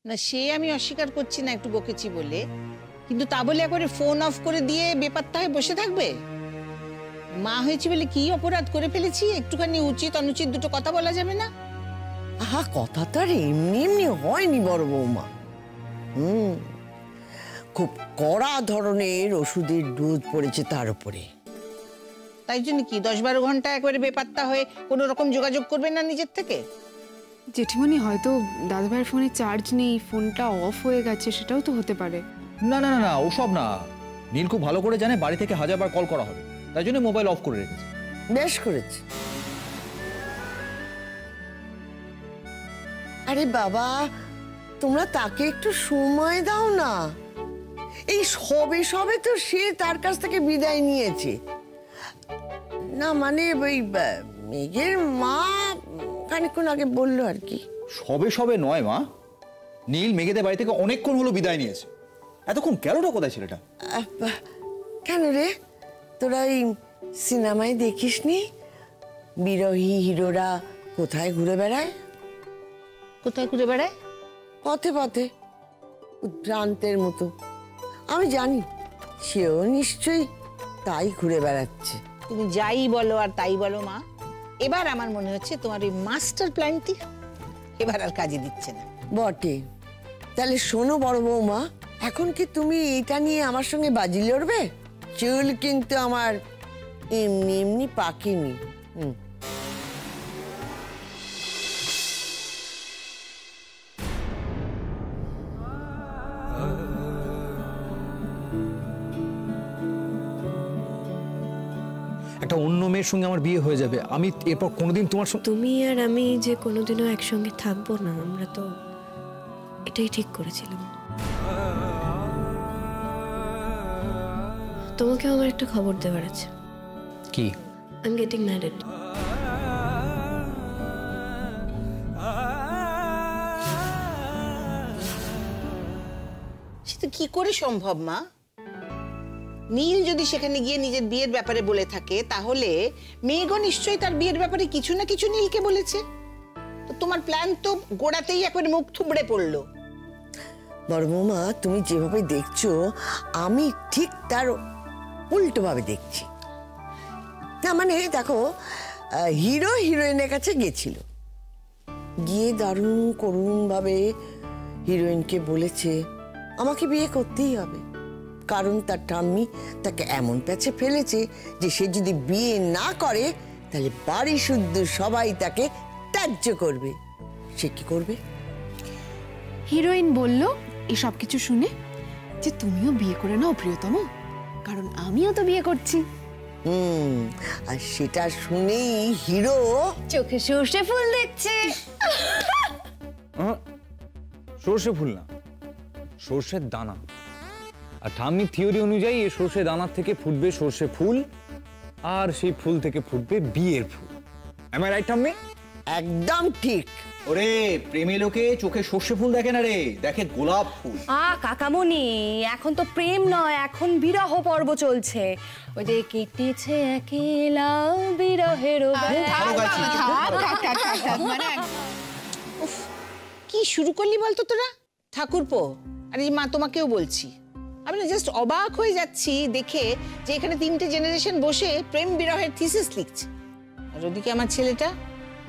না সে আমি অস্বীকার করছি না একটু বকেছি বলে, কিন্তু তা বলে একবারে ফোন অফ করে দিয়ে বেপাত্তা হয়ে বসে থাকবে? মা হয়েছে বলে কি অপরাধ করে ফেলেছি? একটুখানি উচিত অনুচিত দুটো কথা বলা যাবে না? আহা, কথা তো আর এমনি এমনি হয়নি বড় বৌমা। খুব কড়া ধরনের ওষুধের ডোজ পড়েছে তার উপরে। তাই জন্য কি 10-12 ঘন্টা একবারে বেপাত্তা হয়ে কোনো রকম যোগাযোগ করবে না নিজের থেকে? জেঠিমণি হয়তো দাদাভাইয়ের ফোনে চার্জ নেই, ফোনটা অফ হয়ে গেছে, সেটাও তো হতে পারে। না না না না, ওসব না। নীল খুব ভালো করে জানে বাড়ি থেকে 1000 বার কল করা হবে, তাই জন্য মোবাইল অফ করে রেখেছে। বেশ করেছে। আরে বাবা, তোমরা তাকে একটু সময় দাও না। এই সবে সবে তো সে তার কাছ থেকে বিদায় নিয়েছে। না মানে ওই মেঘের মা খানিকক্ষণ আগে বললো আর কি। সবে সবে নয় মা, নীল মেঘেদের বাড়ি থেকে অনেকক্ষণ হলো বিদায় নিয়েছে। এতক্ষণ গেলটা কোথায় ছেলেটা? কেন রে, তোরা ওই সিনেমায় দেখিসনি বিরোহী হিরোরা কোথায় ঘুরে বেড়ায়? কোথায় ঘুরে বেড়ায়? পথে পথে উদ্ভ্রান্তের মতো। আমি জানি সেও নিশ্চয়ই তাই ঘুরে বেড়াচ্ছে। তুমি যাই বলো আর তাই বলো মা, এবার আমার মনে হচ্ছে তোমার ওই মাস্টার প্ল্যানটি এবার আর কাজে দিচ্ছে না। বটে। তাহলে শোনো বড় বৌমা, এখন কি তুমি এটা নিয়ে আমার সঙ্গে বাজি লড়বে? চুল কিন্তু আমার এমনি এমনি পাকেনি। একটা অন্য মেয়ের সঙ্গে আমার বিয়ে হয়ে যাবে, আমি এরপর কোনোদিন তোমার সঙ্গে। তুমি আর আমি যে কোনোদিনও একসঙ্গে থাকবো না, আমরা তো এটাই ঠিক করেছিলাম। তোমাকে আমার একটা খবর দেওয়ার আছে। কি? I am getting married. সেটা কি করে সম্ভব মা? নীল যদি সেখানে গিয়ে নিজের বিয়ের ব্যাপারে বলে থাকে, তাহলে মেঘও নিশ্চয়ই তার বিয়ের ব্যাপারে কিছু না কিছু নীলকে বলেছে। তো তোমার প্ল্যান তো গোড়াতেই একবারে মুখ থুবড়ে পড়লো। বড় বৌমা, তুমি যেভাবে দেখছো আমি ঠিক তার উল্টো ভাবে দেখছি। না মানে দেখো, হিরো হিরোইনের কাছে গেছিল, গিয়ে দারুণ করুণ ভাবে হিরোইনকে বলেছে আমাকে বিয়ে করতেই হবে, কারণ তার ঠাম্মি তাকে এমন প্যাচে ফেলেছে যে সে যদি বিয়ে না করে তাহলে বাড়ি শুদ্ধ সবাই তাকে ত্যায্য করবে। সে কি করবে? হিরোইন বলল এসব কিছু শুনে যে তুমিও বিয়ে করে নাও প্রিয়তম, কারণ আমিও তো বিয়ে করছি। আর সেটা শুনেই হিরো চোখে সর্ষে ফুল দেখছে। সর্ষে ফুল না, সর্ষের দানা। আর ঠাম্মির থিওরি অনুযায়ী এই সর্ষে দানার থেকে ফুটবে সর্ষে ফুল, আর সেই ফুল থেকে ফুটবে বিয়ের ফুল। এম আই রাইট ঠাম্মি? একদম ঠিক। ওরে, প্রেমে লোকে চোখে সর্ষে ফুল দেখে না রে, দেখে গোলাপ ফুল। কাকামণি, এখন তো প্রেম নয়, এখন বিরহ পর্ব চলছে। ওই যে কেটেছে একেলা বিরহের। কি শুরু করলি বলতো তোরা? ঠাকুরপো আর এই মা, তোমাকেও বলছি, আমি না জাস্ট অবাক হয়ে যাচ্ছি দেখে যে এখানে 3টে জেনারেশন বসে প্রেম বিরহের থিসিস লিখছে, আর ওদিকে আমার ছেলেটা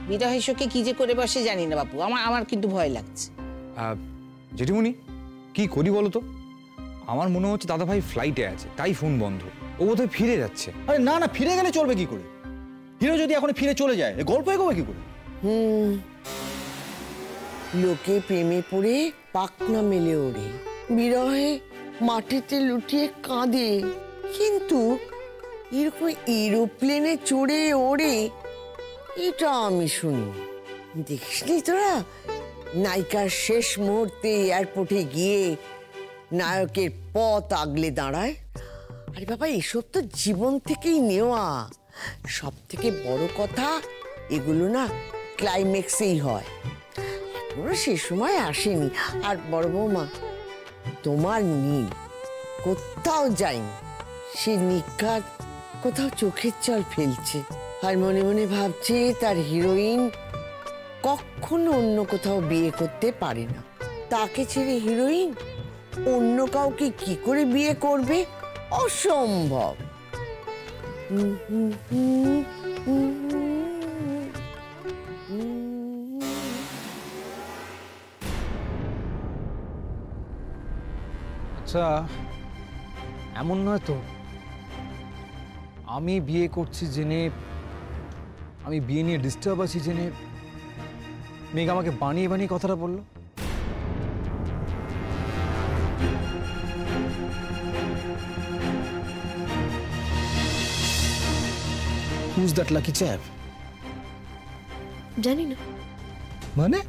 বিরহের শোকে কি যে করে বসে জানি না বাপু। আমার কিন্তু ভয় লাগছে। জেঠিমণি, কি করি বলো তো? আমার মনে হচ্ছে দাদা ভাই ফ্লাইটে আছে, তাই ফোন বন্ধ। ও বোধহয় ফিরে যাচ্ছে। আরে না না, ফিরে গেলে চলবে কি করে? হিরো যদি এখন ফিরে চলে যায়, গল্প এগোবে কি করে? লোকে প্রেমে পড়ে পাখনা মেলে ওড়ে, বিরহে মাটিতে লুটিয়ে কাঁদে, কিন্তু এরকম এরোপ্লেনে চড়ে ওড়ে এটা আমি শুনি। দেখিসনি তোরা নায়িকার শেষ মুহূর্তে এয়ারপোর্টে গিয়ে নায়কের পথ আগলে দাঁড়ায়? আরে বাবা, এসব তো জীবন থেকেই নেওয়া। সব থেকে বড় কথা, এগুলো না ক্লাইম্যাক্সেই হয়, এখনো সে সময় আসেনি। আর বড় বৌমা, তোমার নীল কোথাও যায়নি, সে নিঘাত কোথাও চোখের জল ফেলছে, আর মনে মনে ভাবছে তার হিরোইন কখনো অন্য কোথাও বিয়ে করতে পারে না। তাকে ছেড়ে হিরোইন অন্য কাউকে কি করে বিয়ে করবে? অসম্ভব। আচ্ছা, এমন নয় তো আমি বিয়ে করছি জেনে, আমি বিয়ে নিয়ে ডিস্টার্ব আছি জেনে মেঘ আমাকে বানিয়ে বানিয়ে কথাটা বললো? Who's that lucky chap? জানি না, মানে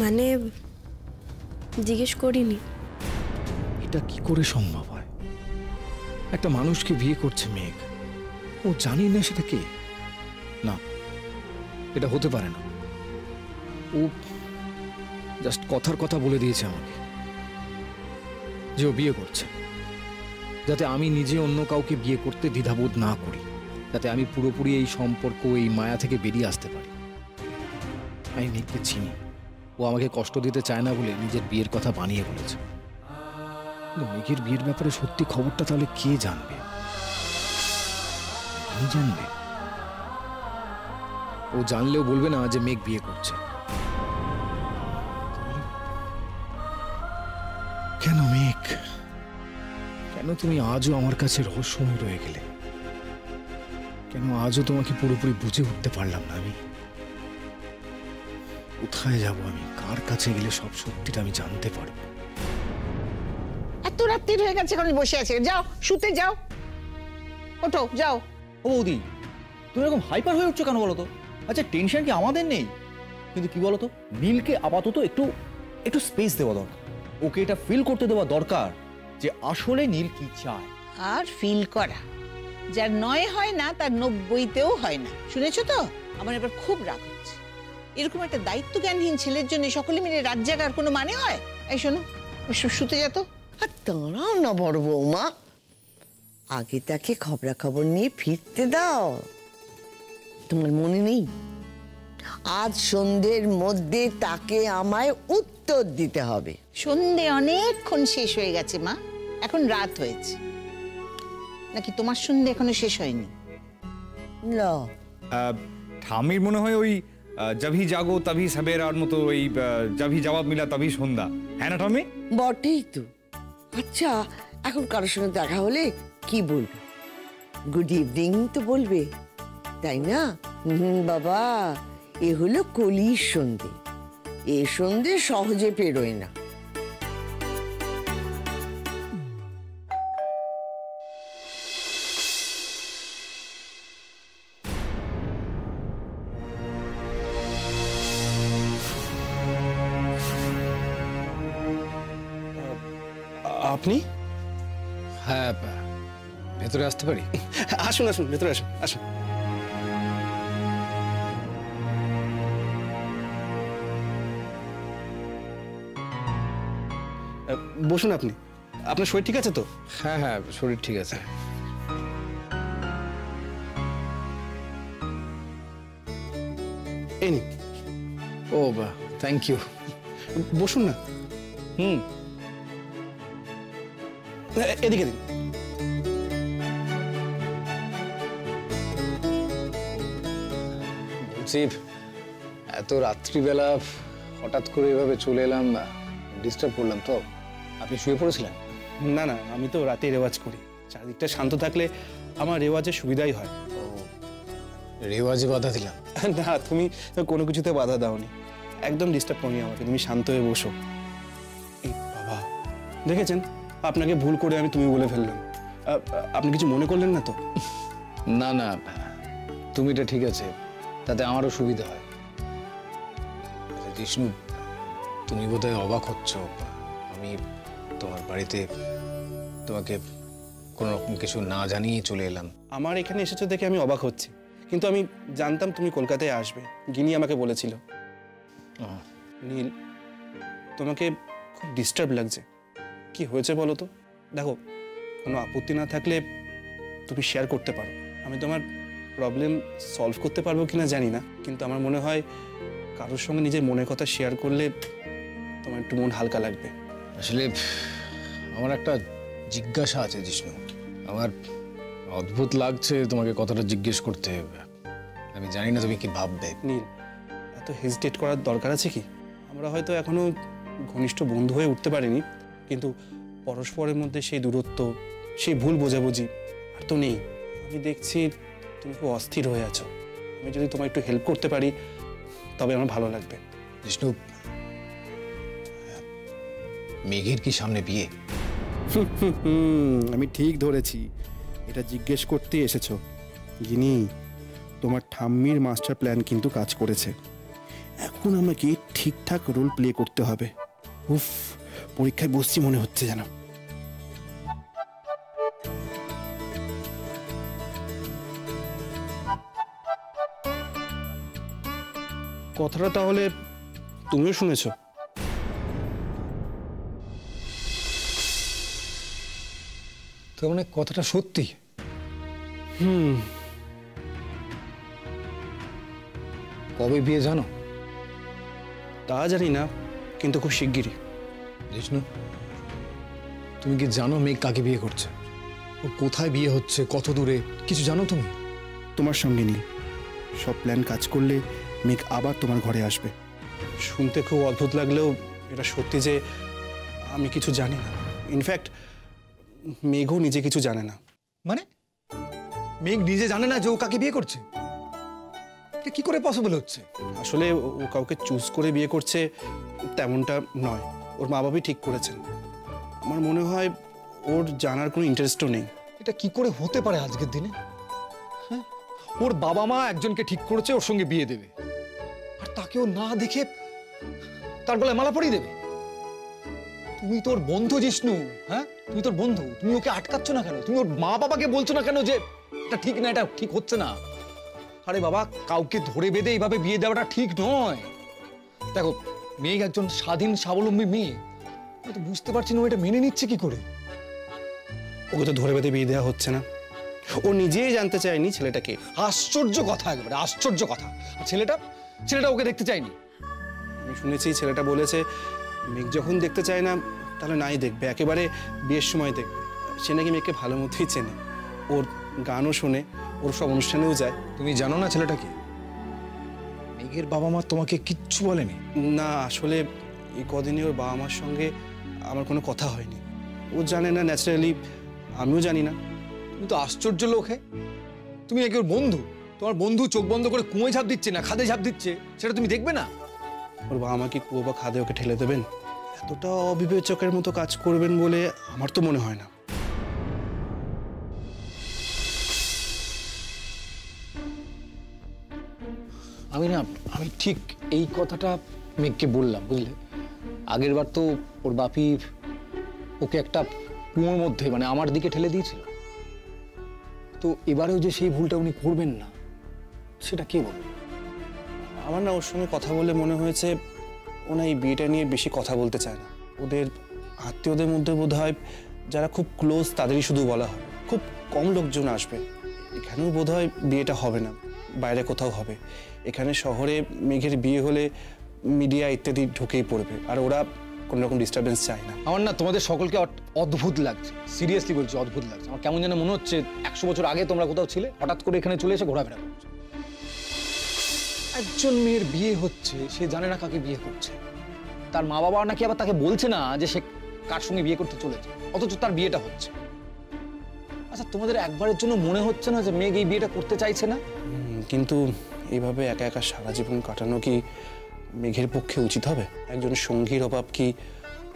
মানে জিজ্ঞেস করিনি। এটা কি করে সম্ভব হয়? একটা মানুষকে বিয়ে করছে মেঘ, ও জানি না সেটা কে? না, এটা হতে পারে না। ও জাস্ট কথার কথা বলে দিয়েছে আমাকে যে ও বিয়ে করছে, যাতে আমি নিজে অন্য কাউকে বিয়ে করতে দ্বিধাবোধ না করি, যাতে আমি পুরোপুরি এই সম্পর্ক, এই মায়া থেকে বেরিয়ে আসতে পারি। আমি মেঘকে চিনি, ও আমাকে কষ্ট দিতে চায় না বলে নিজের বিয়ের কথা বানিয়ে বলেছে। কিন্তু মেঘের বিয়ের ব্যাপারে সত্যি খবরটা তাহলে কে জানবে? আমি জানবে? ও জানলেও বলবে না যে মেঘ বিয়ে করছে। কেন মেঘ, কেন তুমি আজও আমার কাছে রহস্যময় রয়ে গেলে? কেন আজও তোমাকে পুরোপুরি বুঝে উঠতে পারলাম না আমি? কোথায় যাব আমি? কার কাছে গেলে সব সত্যিটা আমি জানতে পারবো? এত রাত্রি হয়ে গেছে, এখন বসে আছে, যাও শুতে যাও, ওঠো যাও। ও বৌদি, তুমি এরকম হাইপার হয়ে উঠছো কেন বলো তো? আচ্ছা, টেনশন কি আমাদের নেই? কিন্তু কি বলতো, নীলকে আপাতত একটু একটু স্পেস দেওয়া দরকার। ওকে এটা ফিল করতে দেওয়া দরকার যে আসলে নীল কি চায়। আর ফিল করা, যার 9 হয় না তার 90তেও হয় না, শুনেছো তো? আমার এবার খুব রাগ হচ্ছে। এরকম একটা দায়িত্ব জ্ঞানহীন ছেলের জন্য সকলে মিলে রাত জাগার কোনো মানে হয়? এই শোনো, শুতে যেত। আর দাঁড়াও না বড় বৌমা, আগে তাকে খবরাখবর নিয়ে ফিরতে দাও। তোমার মনে নেই, আজ সন্ধ্যের মধ্যে তাকে আমায় উত্তর দিতে হবে। সন্ধে অনেকক্ষণ শেষ হয়ে গেছে মা, এখন রাত হয়েছে। নাকি তোমার সন্ধে এখনো শেষ হয়নি? না, ঠামির মনে হয় ওই জবহি জাগো তभी সবেরার মতো, ওই জবহি জবাব মিলা তभी সন্ধ্যা, হ্যাঁ না ঠামি? বটেই তো। আচ্ছা, এখন কারোর সঙ্গে দেখা হলে কি বলবে? গুড ইভিনিং তো বলবে, তাই না? বাবা, এ হলো কলির সন্ধে, এ সন্ধে সহজে পেরোয় না। আপনি? হ্যাঁ, ভেতরে আসতে পারি? আসুন আসুন, ভেতরে আসুন, আসুন। বসুন আপনি। আপনার শরীর ঠিক আছে তো? হ্যাঁ হ্যাঁ, শরীর ঠিক আছে। এই নিন। ও থ্যাংক ইউ। বসুন না। এদিকে দিন। বলছি, এত রাত্রিবেলা হঠাৎ করে এভাবে চলে এলাম, ডিস্টার্ব করলাম তো? আপনি শুয়ে পড়েছিলেন? না না, আমি তো রাতে রেওয়াজ করি, চারদিকটা শান্ত থাকলে আমার রেওয়াজের সুবিধাই হয়। রেওয়াজে বাধা দিলাম? না, তুমি কোনো কিছুতে বাধা দাওনি, একদম ডিস্টার্ব করনি আমাকে। তুমি শান্ত হয়ে বসো। এই বাবা, দেখেছেন, আপনাকে ভুল করে আমি তুমি বলে ফেললাম। আপনি কিছু মনে করলেন না তো? না না, তুমিটা ঠিক আছে, তাতে আমারও সুবিধা হয়। আচ্ছা জিষ্ণু, তুমি বোধহয় অবাক হচ্ছ, আমি তোমার বাড়িতে তোমাকে কোনো রকম কিছু না জানিয়ে চলে এলাম। আমার এখানে এসেছো দেখে আমি অবাক হচ্ছি, কিন্তু আমি জানতাম তুমি কলকাতায় আসবে, গিনি আমাকে বলেছিল। নীল, তোমাকে খুব ডিস্টার্ব লাগছে, কি হয়েছে বলো তো? দেখো, কোনো আপত্তি না থাকলে তুমি শেয়ার করতে পারো। আমি তোমার প্রবলেম সলভ করতে পারবো কিনা জানি না, কিন্তু আমার মনে হয় কারোর সঙ্গে নিজের মনের কথা শেয়ার করলে তোমার একটু মন হালকা লাগবে। আসলে আমার একটা জিজ্ঞাসা আছে জিষ্ণু। আমার অদ্ভুত লাগছে তোমাকে কথাটা জিজ্ঞেস করতে। আমি জানি না তুমি কি ভাববে। নীল, এত হেজিটেট করার দরকার আছে কি? আমরা হয়তো এখনো ঘনিষ্ঠ বন্ধু হয়ে উঠতে পারিনি, কিন্তু পরস্পরের মধ্যে সেই দূরত্ব, সেই ভুল বোঝাবুঝি আর তো নেই। আমি দেখছি তুমি খুব অস্থির হয়ে আছো। আমি যদি তোমায় একটু হেল্প করতে পারি তবে আমার ভালো লাগবে। জিষ্ণু, মেঘের কি সামনে বিয়ে? আমি ঠিক ধরেছি, এটা জিজ্ঞেস করতে এসেছো। গিনি, তোমার ঠাম্মির মাস্টার প্ল্যান কিন্তু কাজ করেছে। এখন আমাকে ঠিকঠাক রোল প্লে করতে হবে। উফ, পরীক্ষায় বসছি মনে হচ্ছে যেন। কথাটা তাহলে তুমিও শুনেছো? তার মানে কথাটা সত্যি? কবে বিয়ে জানো? তা জানি না, কিন্তু খুব শিগগিরই। জিষ্ণু, তুমি কি জানো মেঘ কাকে বিয়ে করছে? ও কোথায় বিয়ে হচ্ছে, কত দূরে, কিছু জানো তুমি? তোমার সঙ্গে নিয়ে সব প্ল্যান কাজ করলে মেঘ আবার তোমার ঘরে আসবে। শুনতে খুব অদ্ভুত লাগলেও এটা সত্যি যে আমি কিছু জানি না। ইনফ্যাক্ট মেঘও নিজে কিছু জানে না। মানে মেঘ নিজে জানে না যে ও কাকে বিয়ে করছে? এটা কি করে পসিবল হচ্ছে? আসলে ও কাউকে চুজ করে বিয়ে করছে তেমনটা নয়, ওর মা বাবাই ঠিক করেছেন। আমার মনে হয় ওর জানার কোনো ইন্টারেস্টও নেই। এটা কি করে হতে পারে আজকের দিনে? হ্যাঁ, ওর বাবা মা একজনকে ঠিক করেছে ওর সঙ্গে বিয়ে দেবে, আর তাকেও না দেখে তার গলায় মালা পরিয়ে দেবে। তুমি তোর বন্ধু জিষ্ণু, হ্যাঁ তুমি তোর বন্ধু, তুমি ওকে আটকাচ্ছ না কেন? তুমি ওর মা বাবাকে বলছো না কেন যে এটা ঠিক না, এটা ঠিক হচ্ছে না? আরে বাবা, কাউকে ধরে বেঁধে এইভাবে বিয়ে দেওয়াটা ঠিক নয়। দেখো, মেয়ে একজন স্বাধীন স্বাবলম্বী মেয়ে, আমি তো বুঝতে পারছি না ও এটা মেনে নিচ্ছে কি করে। ওকে তো ধরে বেঁধে বিয়ে দেওয়া হচ্ছে না, ও নিজেই জানতে চায়নি ছেলেটাকে। আশ্চর্য কথা, একেবারে আশ্চর্য কথা। আর ছেলেটা ওকে দেখতে চায়নি। আমি শুনেছি ছেলেটা বলেছে মেঘ যখন দেখতে চায় না তাহলে নাই দেখবে, একেবারে বিয়ের সময় দেখবে। সে নাকি মেঘকে ভালো মতোই চেনে, ওর গানও শোনে, ওর সব অনুষ্ঠানেও যায়। তুমি জানো না ছেলেটা কি? মেঘের বাবা মা তোমাকে কিচ্ছু বলেনি? না, আসলে এই কদিনে ওর বাবা মার সঙ্গে আমার কোনো কথা হয়নি। ও জানে না, ন্যাচারালি আমিও জানি না। তুমি তো আশ্চর্য লোক। হে, তুমি নাকি ওর বন্ধু, তোমার বন্ধু চোখ বন্ধ করে কুঁয়ে ঝাঁপ দিচ্ছে না খাদে ঝাঁপ দিচ্ছে, সেটা তুমি দেখবে না? ওর বাবা মা কি কুয়ো বা খাদে ওকে ঠেলে দেবেন? এতটা অবিবেচকের মতো কাজ করবেন বলে আমার তো মনে হয় না। আমি ঠিক এই কথাটা মেঘকে বললাম, বুঝলে। আগের বার তো ওর বাপি ওকে একটা কুয়োর মধ্যে, মানে আমার দিকে ঠেলে দিয়েছিল। তো এবারেও যে সেই ভুলটা উনি করবেন না, সেটা কে বলবে? আমার না ওর সঙ্গে কথা বলে মনে হয়েছে ওনা এই বিয়েটা নিয়ে বেশি কথা বলতে চায় না। ওদের আত্মীয়দের মধ্যে বোধ হয় যারা খুব ক্লোজ তাদেরই শুধু বলা হয়, খুব কম লোকজন আসবে। এখানেও বোধ হয় বিয়েটা হবে না, বাইরে কোথাও হবে। এখানে শহরে মেঘের বিয়ে হলে মিডিয়া ইত্যাদি ঢুকেই পড়বে, আর ওরা কোনো রকম ডিস্টারবেন্স চায় না। আমার না তোমাদের সকলকে অদ্ভুত লাগছে, সিরিয়াসলি বলছি, অদ্ভুত লাগছে। আমার কেমন যেন মনে হচ্ছে 100 বছর আগে তোমরা কোথাও ছিলে, হঠাৎ করে এখানে চলে এসে ঘোরাফেরা করছো। একজন মেয়ের বিয়ে হচ্ছে, সে জানে না কাকে বিয়ে করছে। তার মা বাবা নাকি আবার তাকে বলছে না যে সে কার সঙ্গে বিয়ে করতে চলেছে, অথচ তার বিয়েটা হচ্ছে। আচ্ছা, তোমাদের একবারের জন্য মনে হচ্ছে না যে মেঘ এই বিয়েটা করতে চাইছে না? কিন্তু এইভাবে একা একা সারা জীবন কাটানো কি মেঘের পক্ষে উচিত হবে? একজন সঙ্গীর অভাব কি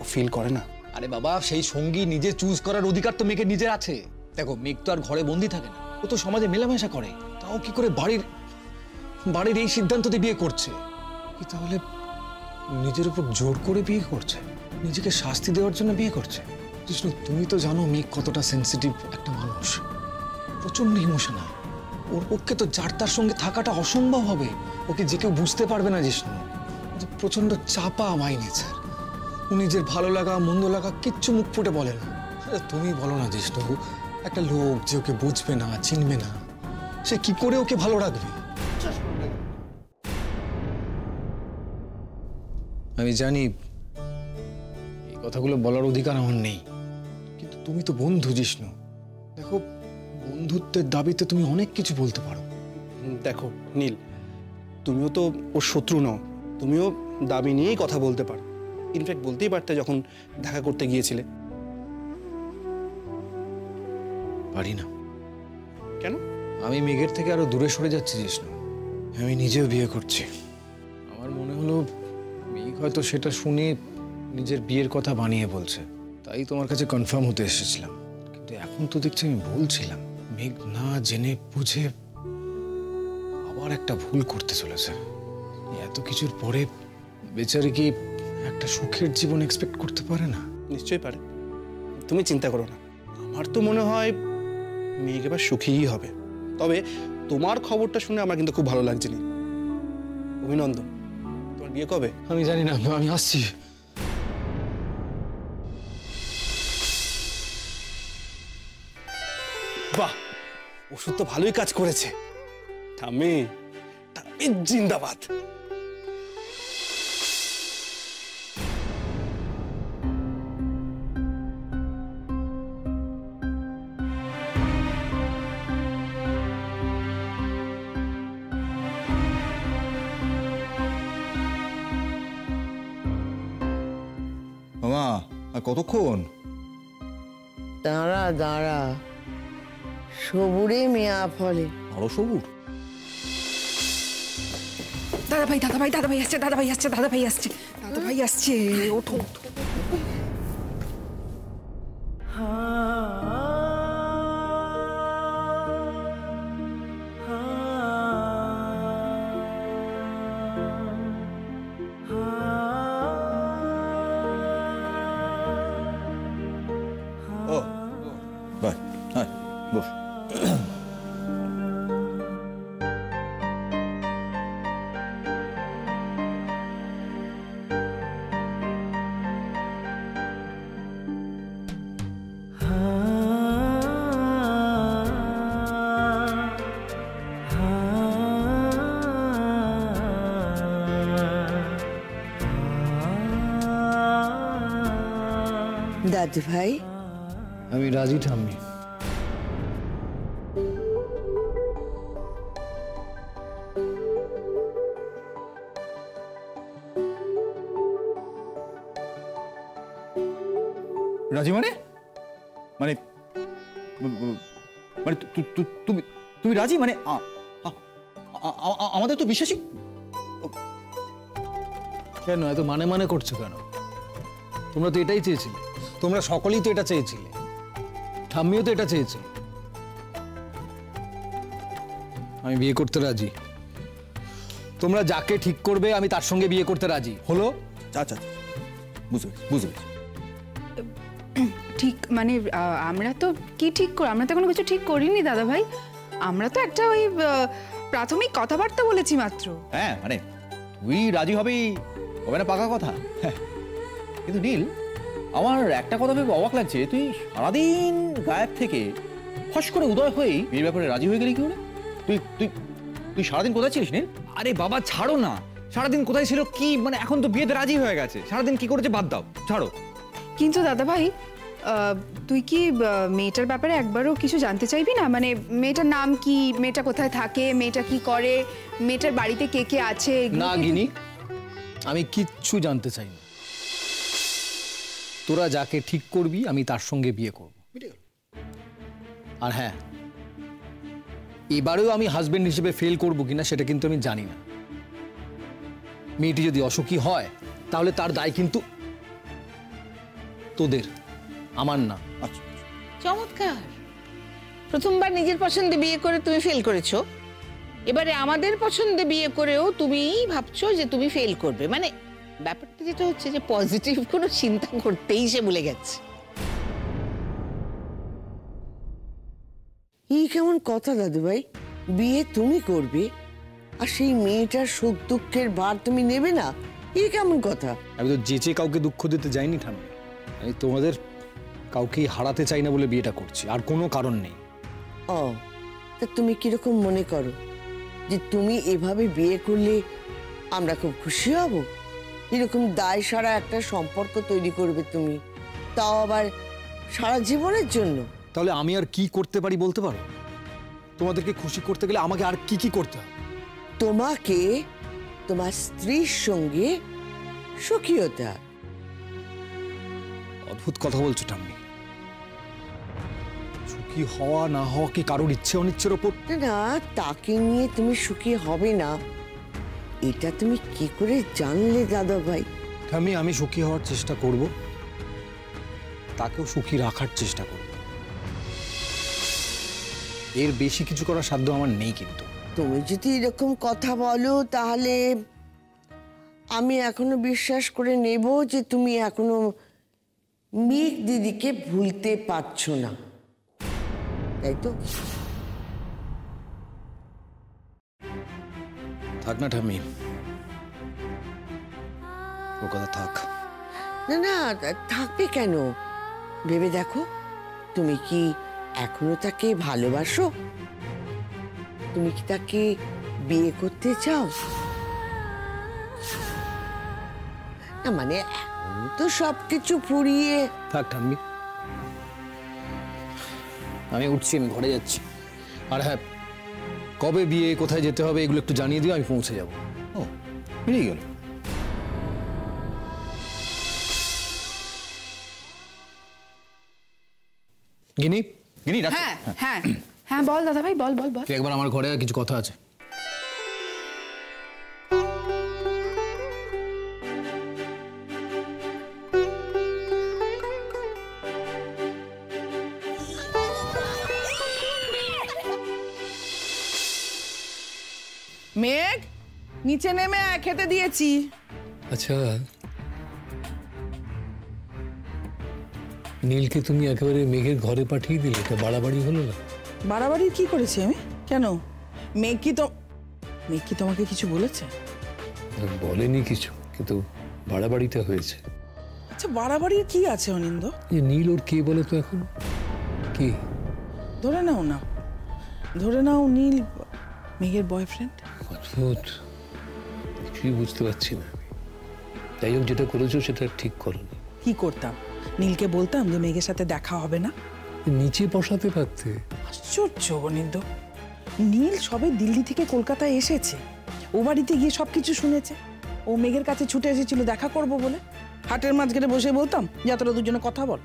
ও ফিল করে না? আরে বাবা, সেই সঙ্গী নিজে চুজ করার অধিকার তো মেঘের নিজের আছে। দেখো, মেঘ তো আর ঘরে বন্দি থাকে না, ও তো সমাজে মেলামেশা করে। তাও কি করে বাড়ির এই সিদ্ধান্ততে বিয়ে করছে? কি তাহলে নিজের উপর জোর করে বিয়ে করছে, নিজেকে শাস্তি দেওয়ার জন্য বিয়ে করছে? জিষ্ণু, তুমি তো জানো মেঘ কতটা সেন্সিটিভ একটা মানুষ, প্রচন্ড ইমোশনাল। ওর পক্ষে তো যার তার সঙ্গে থাকাটা অসম্ভব হবে, ওকে যে কেউ বুঝতে পারবে না। জিষ্ণু প্রচন্ড চাপা বাই নেচার, ও নিজের ভালো লাগা মন্দ লাগা কিচ্ছু মুখ ফুটে বলে না। তুমি বলো না জিষ্ণু, একটা লোক যে ওকে বুঝবে না, চিনবে না, সে কি করে ওকে ভালো রাখবে? আমি জানি কথাগুলো বলার অধিকার আমার নেই, কিন্তু তুমি তো বন্ধু জিষ্ণু। দেখো, বন্ধুত্বের দাবিতে তুমি অনেক কিছু বলতে পারো। দেখো নীল, তুমিও তো ওর শত্রু নও, তুমিও দাবি নিয়েই কথা বলতে পারো। ইনফ্যাক্ট বলতেই পারতে যখন দেখা করতে গিয়েছিলে। পারি না। কেন? আমি মেঘের থেকে আরো দূরে সরে যাচ্ছি জিষ্ণু। আমি নিজেও বিয়ে করছি। আমার মনে হলো মেঘ হয়তো সেটা শুনে নিজের বিয়ের কথা বানিয়ে বলছে, তাই তোমার কাছে কনফার্ম হতে এসেছিলাম। কিন্তু এখন তো দেখছি আমি বলছিলাম মেঘ না জেনে বুঝে আবার একটা ভুল করতে চলেছে। এত কিছুর পরে বেচারি কি একটা সুখের জীবন এক্সপেক্ট করতে পারে না? নিশ্চয়ই পারে, তুমি চিন্তা করো না। আমার তো মনে হয় মেঘ এবার সুখীই হবে। তবে তোমার খবরটা শুনে আমার কিন্তু খুব ভালো লাগছে। নীল, অভিনন্দন। তোমার বিয়ে কবে? আমি জানি না, আমি আসছি। বাহ, ওষুধ তো ভালোই কাজ করেছে। ঠাম্মি, ঠাম্মি জিন্দাবাদ। মামা আর কতক্ষণ? দাঁড়া দাঁড়া, সবুরে মেয়া ফলে। আরো সবুর? দাদাভাই দাদাভাই দাদাভাই আসছে, দাদাভাই আসছে, দাদাভাই আসছে, দাদাভাই আসছে, ওঠো ওঠো। ও বাই, হ্যাঁ বস। দাদু ভাই, আমি রাজি ঠাম্মি। রাজি মানে? মানে মানে তুমি তুমি রাজি মানে? আমাদের তো বিশ্বাসই। কেন এত মানে মানে করছো কেন? তোমরা তো এটাই চেয়েছিলে, তোমরা সকলেই তো এটা চেয়েছিলে, ঠাম্মিও তো এটা চেয়েছিল। আমি বিয়ে করতে রাজি। তোমরা যাকে ঠিক করবে আমি তার সঙ্গে বিয়ে করতে রাজি। হলো? আচ্ছা, বুঝতে পেরেছি। ঠিক মানে আমরা তো কি ঠিক করি? আমরা তো কোনো কিছু ঠিক করিনি দাদাভাই। আমরা তো একটা ওই প্রাথমিক কথাবার্তা বলেছি মাত্র। হ্যাঁ মানে তুই রাজি হবেই, হবে না পাকা কথা। কিন্তু নীল, আমার একটা কথা ভেবে অবাক লাগছে, তুই সারাদিন গায়েব থেকে ফস করে উদয় হয়েই বিয়ের ব্যাপারে রাজি হয়ে গেলি কি করে? তুই তুই তুই সারাদিন কোথায় ছিলিস নীল? আরে বাবা ছাড়ো না, সারাদিন কোথায় ছিল কি মানে, এখন তো বিয়েতে রাজি হয়ে গেছে, সারাদিন কি করেছে বাদ দাও, ছাড়ো। কিন্তু দাদাভাই, তুই কি মেয়েটার ব্যাপারে একবারও কিছু জানতে চাইবি না? মানে মেয়েটার নাম কি, মেয়েটা কোথায় থাকে, মেয়েটা কি করে, মেয়েটার বাড়িতে কে কে আছে? না গিনি, আমি কিচ্ছু জানতে চাই না। তোরা যাকে ঠিক করবি আমি তার সঙ্গে বিয়ে করব। আর হ্যাঁ, এবারেও আমি হাজবেন্ড হিসেবে ফেল করবো কিনা সেটা কিন্তু আমি জানি না। মেয়েটি যদি অসুখী হয় তাহলে তার দায় কিন্তু তোদের, আমার না। আচ্ছা, চমৎকার। প্রথমবার নিজের পছন্দে বিয়ে করে তুমি ফেল করেছো, এবারে আমাদের পছন্দে বিয়ে করেও তুমি ভাবছো যে তুমি ফেল করবে। মানে ব্যাপারটা যেটা হচ্ছে যে পজিটিভ কোনো চিন্তা করতেই সে ভুলে গেছে। এই কেমন কথা দাদু ভাই? বিয়ে তুমি করবে আর সেই মেয়েটার সুখ দুঃখের ভার তুমি নেবে না? এই কেমন কথা? আমি তো যেচে কাউকে দুঃখ দিতে যাইনি ঠাম্মি। আমি তোমাদের কাউকেই হারাতে চাই না বলে বিয়েটা করছি, আর কোনো কারণ নেই। ও, তা তুমি কিরকম মনে করো যে তুমি এভাবে বিয়ে করলে আমরা খুব খুশি হব? এরকম দায় সারা একটা সম্পর্ক তৈরি করবে তুমি, তাও আবার সারা জীবনের জন্য। তাহলে আমি আর কি করতে পারি বলতে পারো? তোমাদেরকে খুশি করতে গেলে আমাকে আর কি কি করতে হবে? তোমাকে তোমার স্ত্রীর সঙ্গে সুখী হতে হবে। অদ্ভুত কথা বলছো ঠাম্মি। সুখী হওয়া না হওয়া কি কারোর ইচ্ছে অনিচ্ছের ওপর? না, তাকে নিয়ে তুমি সুখী হবে না এটা তুমি কি করে জানলে দাদা ভাই? ঠাম্মি, আমি সুখী হওয়ার চেষ্টা করব, তাকেও সুখী রাখার চেষ্টা করব। এর বেশি কিছু করার সাধ্য আমার নেই। কিন্তু তুমি যদি এরকম কথা বলো তাহলে আমি এখনো বিশ্বাস করে নেব যে তুমি এখনো মেঘ দিদিকে ভুলতে পারছো না, তাই তো? থাক না ঠাম্মি, ও কথা থাক। না না, থাকবে কেন? ভেবে দেখো, তুমি কি এখনো তাকে ভালোবাসো? তুমি কি তাকে বিয়ে করতে চাও? না মানে এখন তো সবকিছু ফুরিয়ে। থাক ঠাম্মি, আমি উঠছি, আমি ঘরে যাচ্ছি। আর হ্যাঁ, কবে বিয়ে, কোথায় যেতে হবে এগুলো একটু জানিয়ে দিও, আমি পৌঁছে যাব। ও বেরিয়ে গেল। গিনি, গিনি, হ্যাঁ হ্যাঁ হ্যাঁ, বল দাদা ভাই, বল বল বল। তুই একবার আমার ঘরে কিছু কথা আছে। মেঘ, নিচে নেমে আয়, খেতে দিয়েছি। আচ্ছা, নীলকে তুমি একেবারে মেঘের ঘরে পাঠিয়ে দিলে, এটা বাড়াবাড়ি হলো না? বাড়াবাড়ি কি করেছি আমি? কেন? মেঘ কি তোমাকে কিছু বলেছে? বলেনি কিছু, কিন্তু বাড়াবাড়িটা হয়েছে। আচ্ছা, বাড়াবাড়ির কি আছে অনিন্দ? যে নীল ওর কে বলে তো এখন? কি ধরে নাও নীল মেঘের বয়ফ্রেন্ড। অদ্ভুত, কিছুই বুঝতে পারছি না আমি। যাই হোক, যেটা করেছো সেটা ঠিক করোনি। কি করতাম? নীলকে বলতাম যে মেঘের সাথে দেখা হবে না? নিচে বসাতে পারতে। আশ্চর্য অনিন্দ, নীল সবে দিল্লি থেকে কলকাতায় এসেছে, ও বাড়িতে গিয়ে সবকিছু শুনেছে। ও মেঘের কাছে ছুটে এসেছিল দেখা করব বলে। হাটের মাঝখানে বসে বলতাম যে তোরা দুজনে কথা বল।